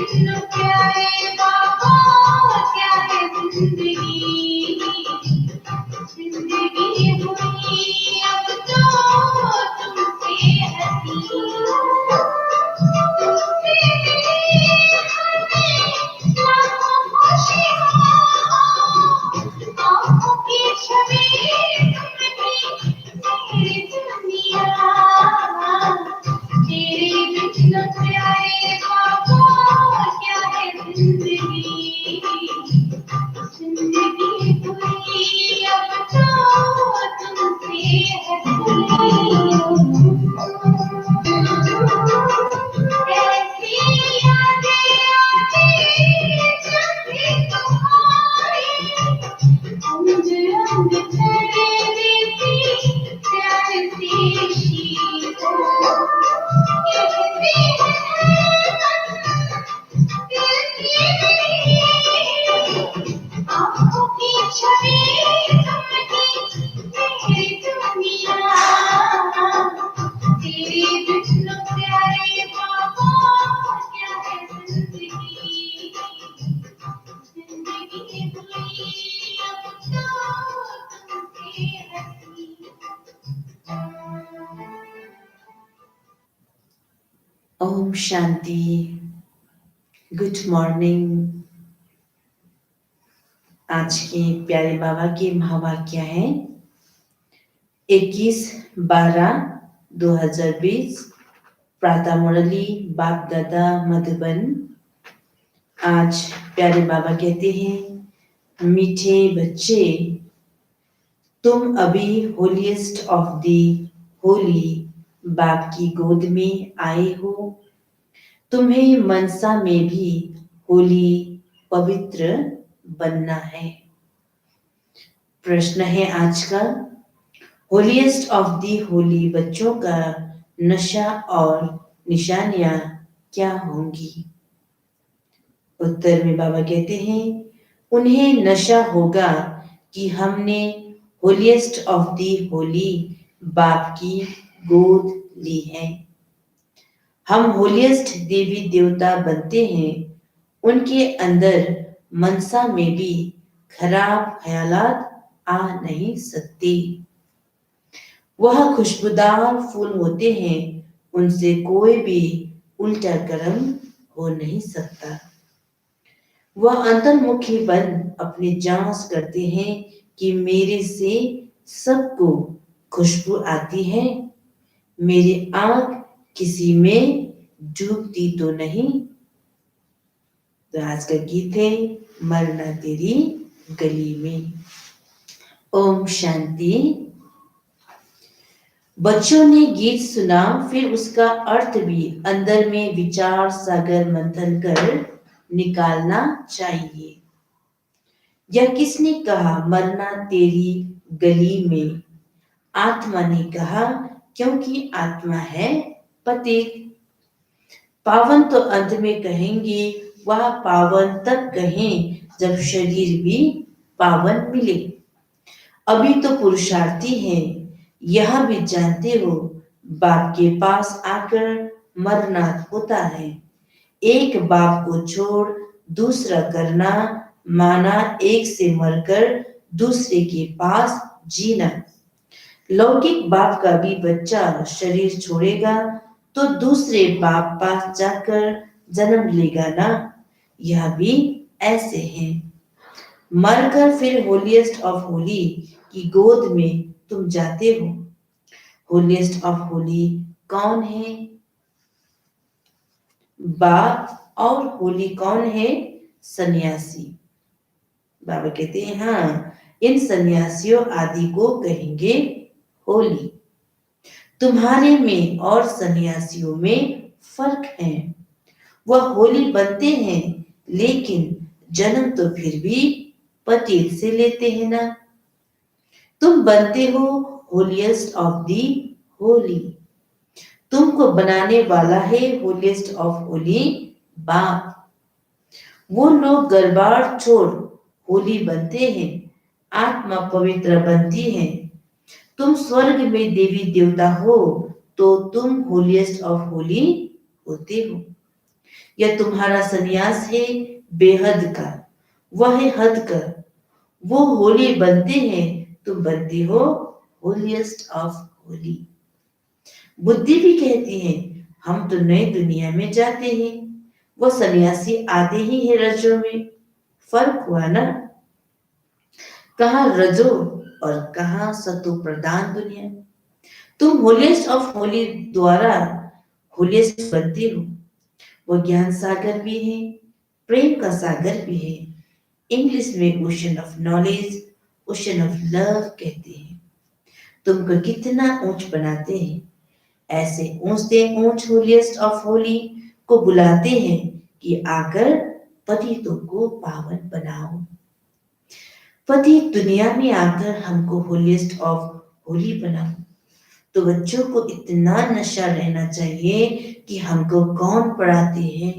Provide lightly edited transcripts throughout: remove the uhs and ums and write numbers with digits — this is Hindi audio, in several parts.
विष्णु प्यारे बाबा क्या है जिंदगी, जिंदगी हुई अब तो तुमसे हसी, तुमसे लाखों खुशियाँ, आँखों की छवि तुमने मेरी दुनिया, तेरे विष्णु प्यारे बाबा क्या है जिंदगी, जिंदगी हुई अब तो तुमसे हसी, ऐसी यादें आती जब भी तुम्हारी, अंग अंग चढ़े देती प्यार से शीतल, कहती है दिल की आँखों की छवि तुमने मेरी दुनिया, तेरे विष्णु प्यारे बाबा क्या है जिंदगी, जिंदगी हुई अब तो तुमसे हसी। ओम शांति। Good morning. आज के प्यारे बाबा के महावाक्य है 21/12/2020 प्रातः मुरली बाप दादा मधुबन। आज प्यारे बाबा कहते हैं, मीठे बच्चे, तुम अभी होलीएस्ट ऑफ दी होली बाप की गोद में आए हो। तुम्हें मनसा में भी होली पवित्र बनना है। प्रश्न है आज का, होलीएस्ट ऑफ दी होली बच्चों का नशा और निशानियां क्या होंगी? उत्तर में बाबा कहते हैं, उन्हें नशा होगा कि हमने होलीएस्ट ऑफ दी होली बाप की गोद ली है। हम होलीएस्ट देवी देवता बनते हैं, उनके अंदर मनसा में भी खराब ख्यालात आ नहीं सकते। वह खुशबूदार फूल होते हैं, उनसे कोई भी उल्टा कर्म हो नहीं सकता। वह अंतर्मुखी बन अपनी जांच करते हैं कि मेरे से सबको खुशबू आती है, मेरी आंख किसी में डूबती तो नहीं। तो आज का गीत है मरना तेरी गली में। ओम शांति। बच्चों ने गीत सुना, फिर उसका अर्थ भी अंदर में विचार सागर मंथन कर निकालना चाहिए। यह किसने कहा मरना तेरी गली में? आत्मा ने कहा, क्योंकि आत्मा है पतित। पावन तो अंत में कहेंगे, वह पावन तब कहें जब शरीर भी पावन मिले। अभी तो पुरुषार्थी हैं, यह भी जानते हो बाप के पास आकर मरना होता है। एक बाप को छोड़ दूसरा करना माना एक से मरकर दूसरे के पास जीना। लौकिक बाप का भी बच्चा शरीर छोड़ेगा तो दूसरे बाप पास जाकर जन्म लेगा ना, यह भी ऐसे है। मरकर फिर होलीएस्ट ऑफ होली की गोद में तुम जाते हो। होलीएस्ट ऑफ होली कौन है? बाप। और होली कौन है? सन्यासी। बाबा कहते हैं, हाँ, इन सन्यासियों आदि को कहेंगे होली। तुम्हारे में और सन्यासियों में फर्क है। वह होली बनते हैं, लेकिन जन्म तो फिर भी पतित से लेते हैं ना। तुम बनते हो होलीएस्ट ऑफ दी होली। तुमको बनाने वाला है होलीएस्ट ऑफ होली बाप। वो लोग गरबार छोड़ होली बनते हैं, आत्मा पवित्र बनती है। तुम स्वर्ग में देवी देवता हो तो तुम होलीएस्ट ऑफ होली होते हो। यह तुम्हारा सन्यास है बेहद का, वह है हद का। वो होली बनते हैं, तुम बनती हो होलीएस्ट ऑफ होली। बुद्धि भी कहती है हम तो नई दुनिया में जाते हैं, वो सन्यासी आते ही है रजों में। फर्क हुआ ना, कहाँ रजो और कहाँ सतो प्रधान दुनिया। तुम होलीएस्ट ऑफ होली द्वारा होलीएस्ट बनती हो। वो ज्ञान सागर भी है, प्रेम का सागर भी है। इंग्लिश में ocean of knowledge, ocean of love कहते हैं। तुमको कितना ऊंच बनाते हैं, ऐसे ऊंचते ऊंच होलीएस्ट ऑफ होली को बुलाते हैं कि आकर पतितों को पावन बनाओ। पति दुनिया में आकर हमको होलीएस्ट ऑफ होली बनाओ। तो बच्चों को इतना नशा रहना चाहिए कि हमको कौन पढ़ाते हैं,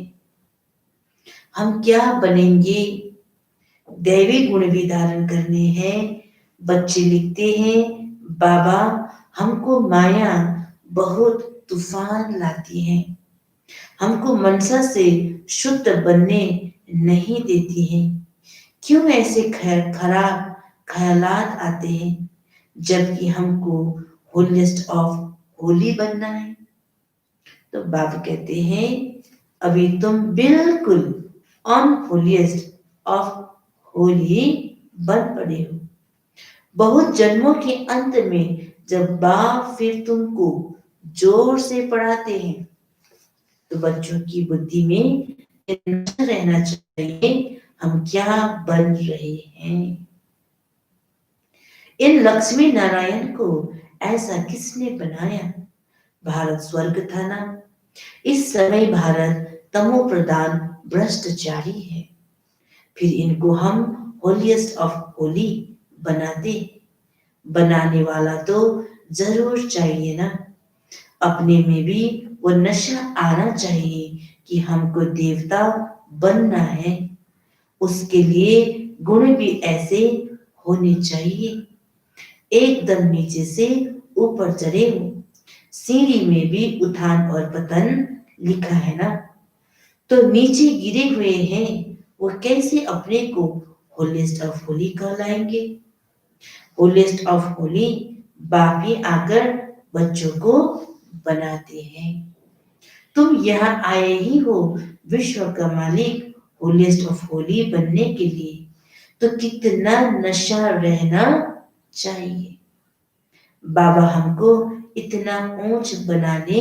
हम क्या बनेंगे, दैवी गुण भी धारण करने हैं। बच्चे लिखते हैं बाबा हमको माया बहुत तूफान लाती है, हमको मनसा से शुद्ध बनने नहीं देती है। क्यों ऐसे खराब ख्यालात आते हैं, जबकि हमको होलीएस्ट ऑफ होली बनना है। तो बाबा कहते हैं अभी तुम बिल्कुल अनहोलीएस्ट ऑफ होली बन पड़े हो। बहुत जन्मों के अंत में जब बाप फिर तुमको जोर से पढ़ाते हैं, तो बच्चों की बुद्धि में रहना चाहिए हम क्या बन रहे हैं। इन लक्ष्मी नारायण को ऐसा किसने बनाया? भारत स्वर्ग था ना, इस समय भारत तमो प्रधान भ्रष्टाचारी है, फिर इनको हम होलीएस्ट ऑफ होली बनाते। बनाने वाला तो जरूर चाहिए ना, अपने में भी वो नशा आना चाहिए कि हमको देवता बनना है। उसके लिए गुण भी ऐसे होने चाहिए, एकदम नीचे से ऊपर चढ़े हो। सीढ़ी में भी उठान और पतन लिखा है ना, तो नीचे गिरे हुए हैं वो कैसे अपने को होलीएस्ट ऑफ होली कहलाएंगे? होलीएस्ट ऑफ होली बाप ही आकर बच्चों को बनाते हैं। तुम यहाँ आए ही हो विश्व का मालिक होलीएस्ट ऑफ होली बनने के लिए, तो कितना नशा रहना चाहिए। बाबा हमको इतना ऊंच बनाने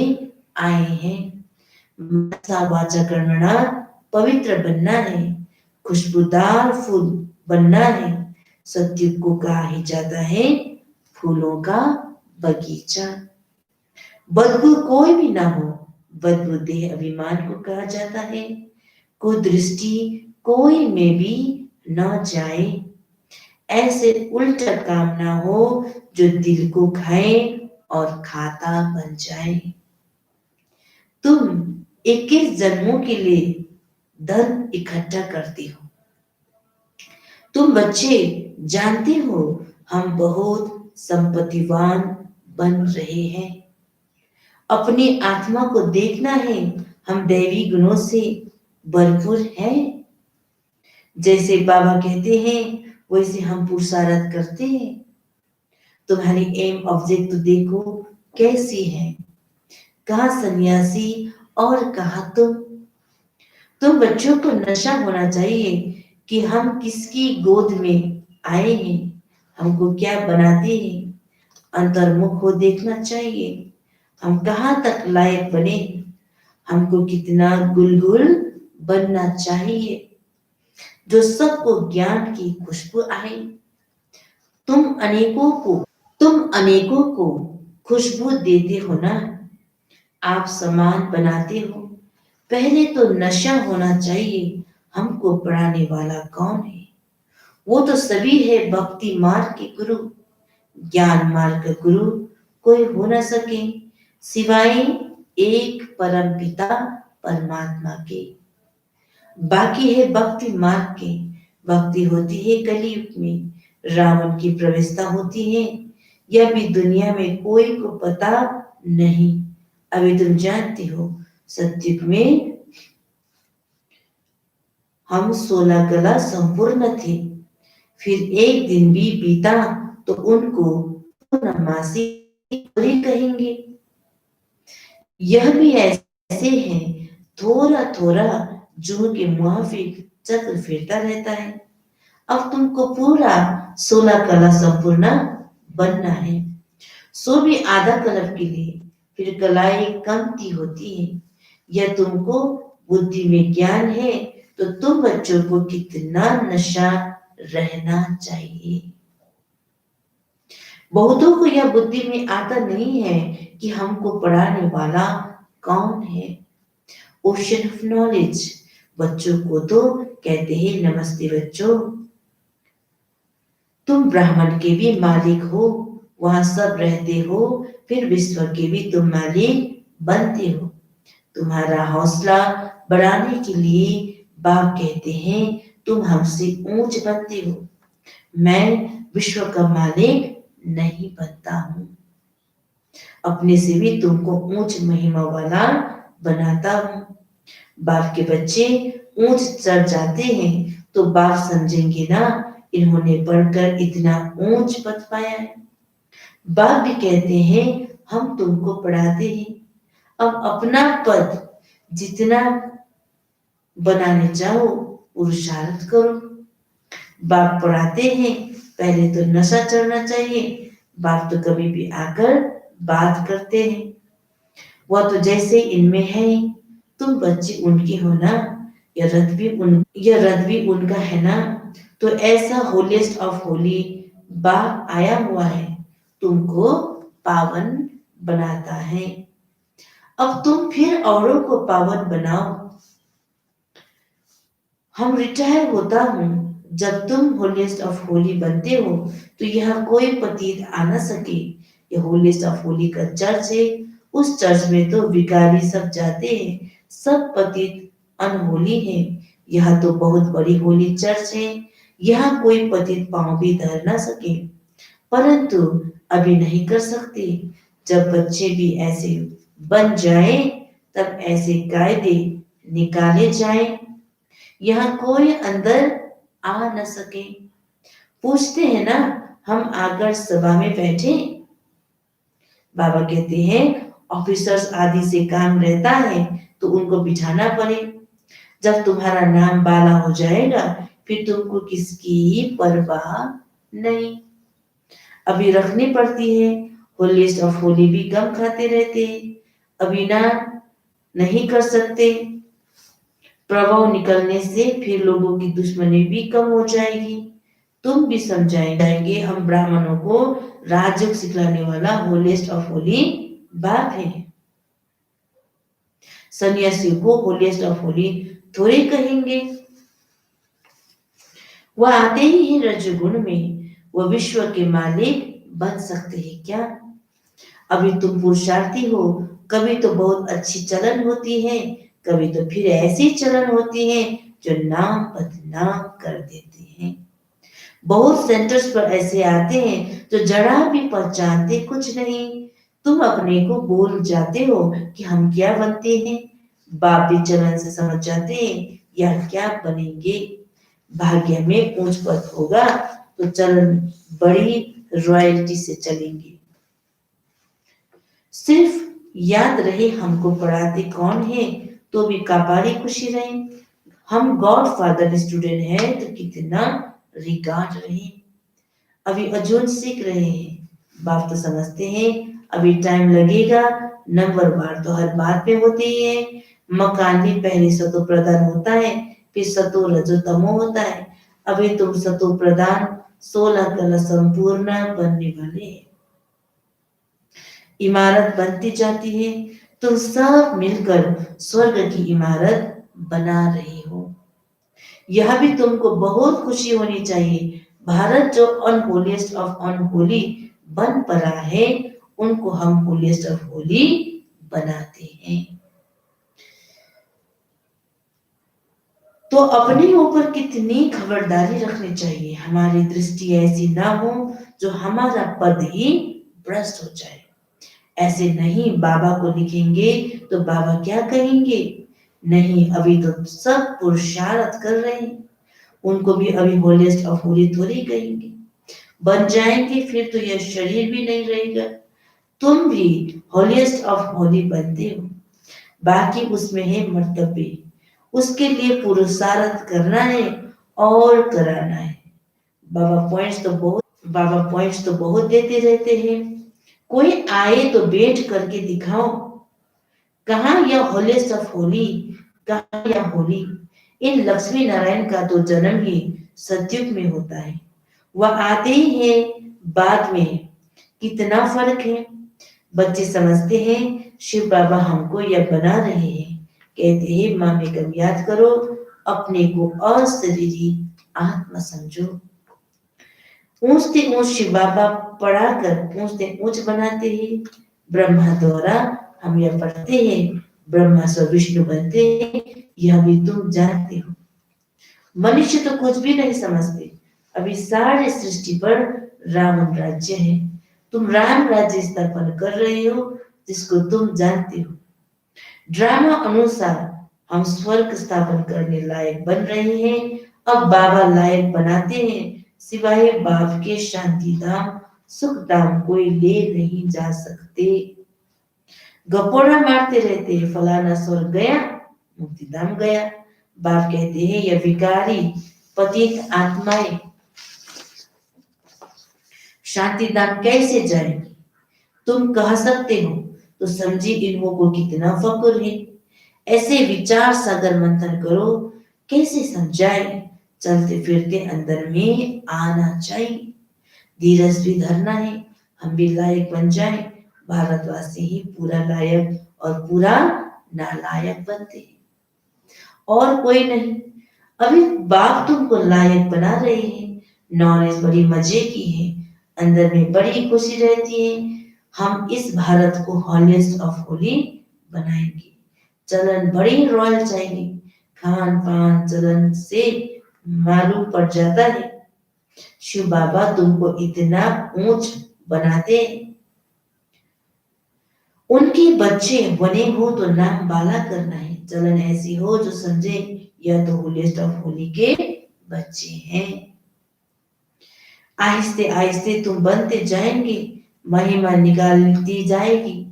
आए हैं। मनसा वाचा कर्मणा पवित्र बनना है, खुशबूदार फूल बनना है। सत्य को कहा ही जाता है फूलों का बगीचा। बदबू कोई भी ना हो, बदबू देह अभिमान को कहा जाता है। कुदृष्टि कोई में भी न जाए, ऐसे उल्टा काम ना हो जो दिल को खाए और खाता बन जाए। तुम 21 जन्मों के लिए धन इकट्ठा करती हो। तुम बच्चे जानते हो हम बहुत संपत्तिवान बन रहे हैं। अपनी आत्मा को देखना है, हम दैवी गुणों से भरपूर हैं। जैसे बाबा कहते हैं वैसे हम पुरुषार्थ करते हैं। तुम्हारी एम ऑब्जेक्ट तो देखो कैसी है, कहाँ सन्यासी और कहाँ तुम बच्चों को नशा होना चाहिए कि हम किसकी गोद में आए हैं, हमको क्या बनाते हैं। अंतर्मुख को देखना चाहिए, हम कहाँ तक लायक बने, हमको कितना गुलगुल बनना चाहिए जो सबको ज्ञान की खुशबू आए। तुम अनेकों को खुशबू देते हो ना, आप समान बनाते हो। पहले तो नशा होना चाहिए हमको पढ़ाने वाला कौन है? वो तो सभी है भक्ति मार्ग के गुरु। ज्ञान मार्ग का गुरु कोई हो न सके सिवाय एक परम पिता परमात्मा के। बाकी है भक्ति मार्ग के। भक्ति होती है कलयुग में, रावण की प्रवेशता होती है, यह भी दुनिया में कोई को पता नहीं। अभी तुम जानती हो सत्युग में हम 16 कला संपूर्ण थे। फिर एक दिन भी बीता तो उनको पूर्णमासी थोड़ी कहेंगे। यह भी ऐसे है, थोड़ा थोड़ा जूह के मुआफिक चक्र फिरता रहता है। अब तुमको पूरा 16 कला संपूर्ण बनना है, सो भी आधा कलप के लिए। फिर कलाएं कमती होती है। यह तुमको बुद्धि में ज्ञान है तो तुम बच्चों को कितना नशा रहना चाहिए। बहुतों को यह बुद्धि में आता नहीं है कि हमको पढ़ाने वाला कौन है। Ocean of knowledge. बच्चों को तो कहते हैं नमस्ते बच्चों, तुम ब्राह्मण के भी मालिक हो, वहां सब रहते हो, फिर विश्व के भी तुम मालिक बनते हो। तुम्हारा हौसला बढ़ाने के लिए बाप कहते हैं तुम हमसे ऊंच बनते हो। मैं विश्व का मालिक नहीं बनता हूं, अपने से भी तुमको ऊंच महिमा वाला बनाता हूं। बाप के बच्चे ऊंच चढ़ जाते हैं तो बाप समझेंगे ना इन्होंने पढ़कर इतना ऊंच पद पाया है। बाप भी कहते हैं हम तुमको पढ़ाते हैं, अब अपना पद जितना बनाने चाहो पुरुषार्थ करो। बाप पढ़ाते हैं पहले तो नशा चढ़ना चाहिए। बाप तो कभी भी आकर बात करते हैं, वह तो जैसे इनमें है तुम बच्चे उनके हो ना, यह रथ भी उनका है ना। तो ऐसा होलीस्ट ऑफ होली बाप आया हुआ है, तुमको पावन बनाता है। अब तुम फिर औरों को पावन बनाओ। हम रिटायर होता हूं, जब तुम होलीस्ट ऑफ होली बनते हो तो यह कोई पतित आ न सके। यह होलीस्ट ऑफ होली का चर्च है, उस चर्च में तो भिखारी सब जाते हैं, सब पतित अनहोली है। यह तो बहुत बड़ी होली चर्च है, यहाँ कोई पतित पांव भी धर ना सके। परंतु अभी नहीं कर सकते, जब बच्चे भी ऐसे बन जाए तब ऐसे कायदे निकाले जाएं, यहाँ कोई अंदर आ न सके। पूछते हैं ना हम आकर सभा में बैठे, बाबा कहते हैं ऑफिसर्स आदि से काम रहता है तो उनको बिठाना पड़े। जब तुम्हारा नाम बाला हो जाएगा फिर तुमको किसकी परवाह नहीं। अभी रखनी पड़ती है, होलीस्ट ऑफ होली भी कम खाते रहते हैं, अभी ना नहीं कर सकते। प्रभाव निकलने से फिर लोगों की दुश्मनी भी कम हो जाएगी। तुम भी समझाएंगे हम ब्राह्मणों को राजयोग सिखलाने वाला होलीस्ट ऑफ होली बाप है। सन्यासी को होलीस्ट ऑफ होली थोड़े कहेंगे। वह आते ही है रजगुण में, वह विश्व के मालिक बन सकते हैं क्या? अभी तुम पुरुषार्थी हो, कभी तो बहुत अच्छी चलन होती है, कभी तो फिर ऐसी चलन होती है जो नाम बदनाम कर देते हैं। बहुत सेंटर्स पर ऐसे आते हैं जो जरा भी पहचानते कुछ नहीं। तुम अपने को भूल जाते हो कि हम क्या बनते हैं। बाप भी चलन से समझ जाते हैं यह क्या बनेंगे। भाग्य में ऊंच पद होगा तो चलन बड़ी रॉयल्टी से चलेंगे। सिर्फ याद रहे हमको पढ़ाते कौन है, तो भी काबारी खुशी रहे। हम गॉड फादर स्टूडेंट है तो कितना रिगार्ड रहे। अभी अजून सीख रहे हैं, बाप तो समझते हैं अभी टाइम लगेगा। नंबर बार तो हर बात पे होते ही है। मकान भी पहले सतो प्रधान होता है, फिर सतो रजो तमो होता है। अभी तुम सतो प्रधान 16 कला संपूर्ण बनने वाले हैं। इमारत बनती जाती है, तुम सब मिलकर स्वर्ग की इमारत बना रहे हो। यह भी तुमको बहुत खुशी होनी चाहिए। भारत जो अनहोलीस्ट ऑफ अनहोली बन पड़ा है, उनको हम होलीस्ट ऑफ होली बनाते हैं। तो अपने ऊपर कितनी खबरदारी रखनी चाहिए, हमारी दृष्टि ऐसी ना हो जो हमारा पद ही भ्रष्ट हो जाए। ऐसे नहीं बाबा को लिखेंगे तो बाबा क्या कहेंगे, नहीं, अभी तो सब पुरुषार्थ कर रहे हैं, उनको भी अभी होलिएस्ट ऑफ होली थोड़ी कहेंगे। बन जाएंगे फिर तो यह शरीर भी नहीं रहेगा। तुम भी होलिएस्ट ऑफ होली बनते हो, बाकी उसमें है मर्तबे, उसके लिए पुरुषार्थ करना है और कराना है। बाबा पॉइंट्स तो बहुत देते रहते हैं, कोई आए तो बैठ करके दिखाओ, कहाँ यह होलिएस्ट ऑफ होली, कहाँ यह होली। इन लक्ष्मी नारायण का तो जन्म ही सतयुग में होता है, वह आते ही हैं बाद में, कितना फर्क है। बच्चे समझते हैं शिव बाबा हमको यह बना रहे हैं, कहते हैं माँ में कब याद करो, अपने को अशरीरी आत्मा समझो। ऊंचते ऊंच शिव बाबा पढ़ाकर ऊंचते ऊंच बनाते हैं। ब्रह्मा द्वारा हम यह पढ़ते हैं, ब्रह्मा स्व विष्णु बनते हैं, यह भी तुम जानते हो। मनुष्य तो कुछ भी नहीं समझते, अभी सारी सृष्टि पर रावण राज्य है, तुम राम राज्य स्थापन कर रहे हो जिसको तुम जानते हो। ड्रामा अनुसार हम स्वर्ग स्थापन करने लायक बन रहे हैं, अब बाबा लायक बनाते हैं, सिवाय बाप के शांति धाम सुख धाम कोई ले नहीं जा सकते। गपोड़ा मारते रहते हैं, फलाना स्वर्ग गया, मुक्ति धाम गया। बाप कहते हैं यह विकारी पतित आत्माएं शांति धाम कैसे जाएंगी। तुम कह सकते हो तो समझी इनको को कितना फक्र है। ऐसे विचार सागर मंथन करो, कैसे समझाए। चलते फिरते अंदर में आना चाहिए, धीरज भी धरना है, हम भी लायक बन जाए। भारतवासी ही पूरा लायक और पूरा नालायक बनते हैं, और कोई नहीं। अभी बाप तुमको लायक बना रहे हैं, नॉलेज बड़ी मजे की है, अंदर में बड़ी खुशी रहती है। हम इस भारत को हॉलिएस्ट ऑफ होली बनाएंगे। चलन बड़ी रॉयल चाहिए, खान पान चलन से मालूम पड़ जाता है। शिव बाबा तुमको इतना ऊंच बनाते, उनके बच्चे बने हो तो नाम बाला करना है। चलन ऐसी हो जो समझे यह तो होलिएस्ट ऑफ होली के बच्चे हैं। आहिस्ते आहिस्ते तुम बनते जाएंगे, महिमा निकालती जाएगी,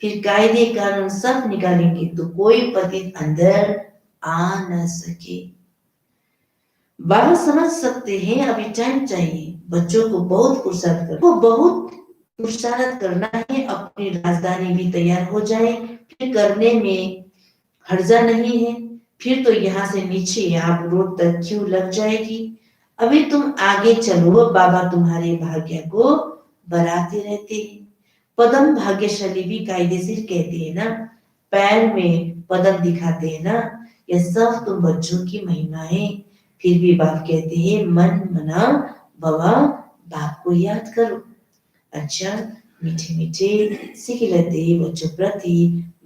फिर कायदे कानून सब निकालेंगे तो कोई पतित अंदर आ न सके। बाबा समझ सकते हैं अभी टाइम चाहिए, बच्चों को बहुत पुरुषार्थ करना है, अपनी राजधानी भी तैयार हो जाए, फिर करने में हर्जा नहीं है। फिर तो यहाँ से नीचे आप रोड तक क्यों लग जाएगी। अभी तुम आगे चलो, बाबा तुम्हारे भाग्य को बढ़ाते रहते हैं। पदम भाग्यशाली भी कायदेशीर कहते हैं ना, पैर में पदम दिखाते हैं ना, यह सब तुम बच्चों की महिमा है। फिर भी बाप कहते हैं मन मना बाबा, बाप को याद करो। अच्छा, मीठे मीठे सिखिलते बच्चों प्रति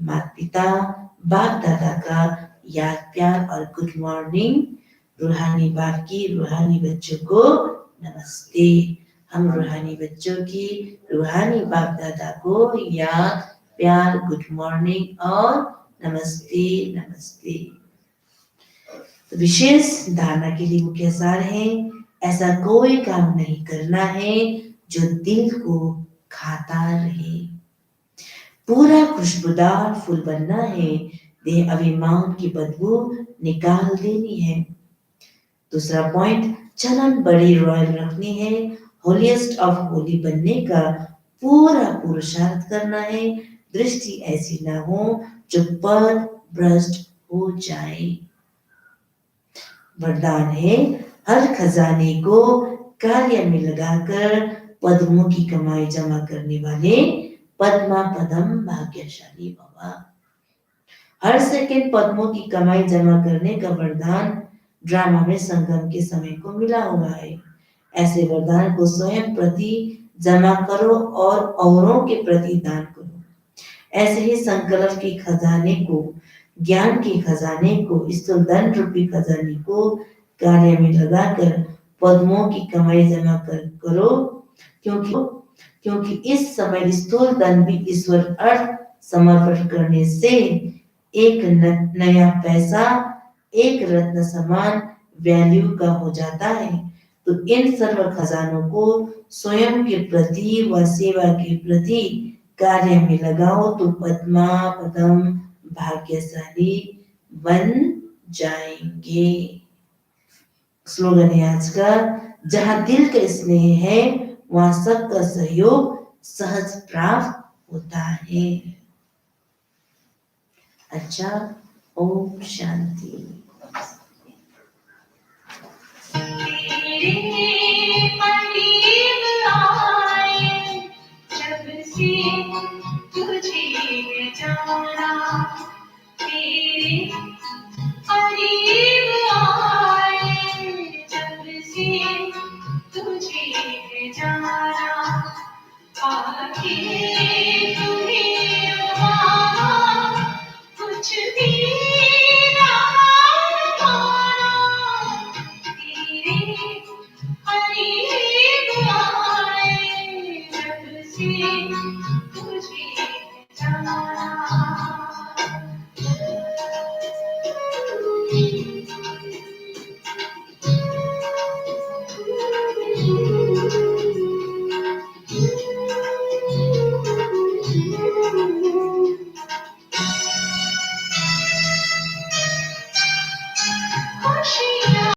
माता पिता बाप दादा का याद प्यार और गुड मॉर्निंग। रूहानी बाप की रूहानी बच्चों को नमस्ते। हम रूहानी बच्चों की रूहानी बाप दादा को याद प्यार गुड मॉर्निंग और नमस्ते नमस्ते। तो विशेष धारणा के लिए मुख्य सार है, ऐसा कोई काम नहीं करना है जो दिल को खाता रहे। पूरा खुशबूदार फूल बनना है, देह अभिमान की बदबू निकाल देनी है। दूसरा पॉइंट, चलन बड़ी रॉयल रखनी है, होलिएस्ट ऑफ होली बनने का पूरा पुरुषार्थ करना है। दृष्टि ऐसी ना हो जो पद भ्रष्ट हो जाए। वरदान है, हर खजाने को कार्य में लगाकर पद्मों की कमाई जमा करने वाले पद्मा पदम भाग्यशाली बाबा। हर सेकंड पद्मों की कमाई जमा करने का वरदान ड्रामा में संगम के समय को मिला हुआ है। ऐसे वरदान को स्वयं प्रति जमा करो और औरों के प्रति दान करो। ऐसे ही संकल्प की खजाने को, ज्ञान के खजाने को, स्थूल धन रूपी खजाने को कार्य में लगाकर पद्मों की कमाई जमा करो, क्योंकि इस समय स्थूल धन भी ईश्वर अर्थ समर्पण करने से एक नया पैसा एक रत्न समान वैल्यू का हो जाता है। तो इन सर्व खजानों को स्वयं के प्रति व सेवा के प्रति कार्य में लगाओ तो पद्मा पदम भाग्यशाली बन जाएंगे। स्लोगन है आज का, जहां दिल का स्नेह है वहां सबका सहयोग सहज प्राप्त होता है। अच्छा, ओम शांति। तेरे करीब आए जब से तुझे जाना, तेरे करीब आए जब से तुझे जाना, आके तुम्हें माना कुछ भी ना माना, तेरे करीब आए जब से तुझे जाना।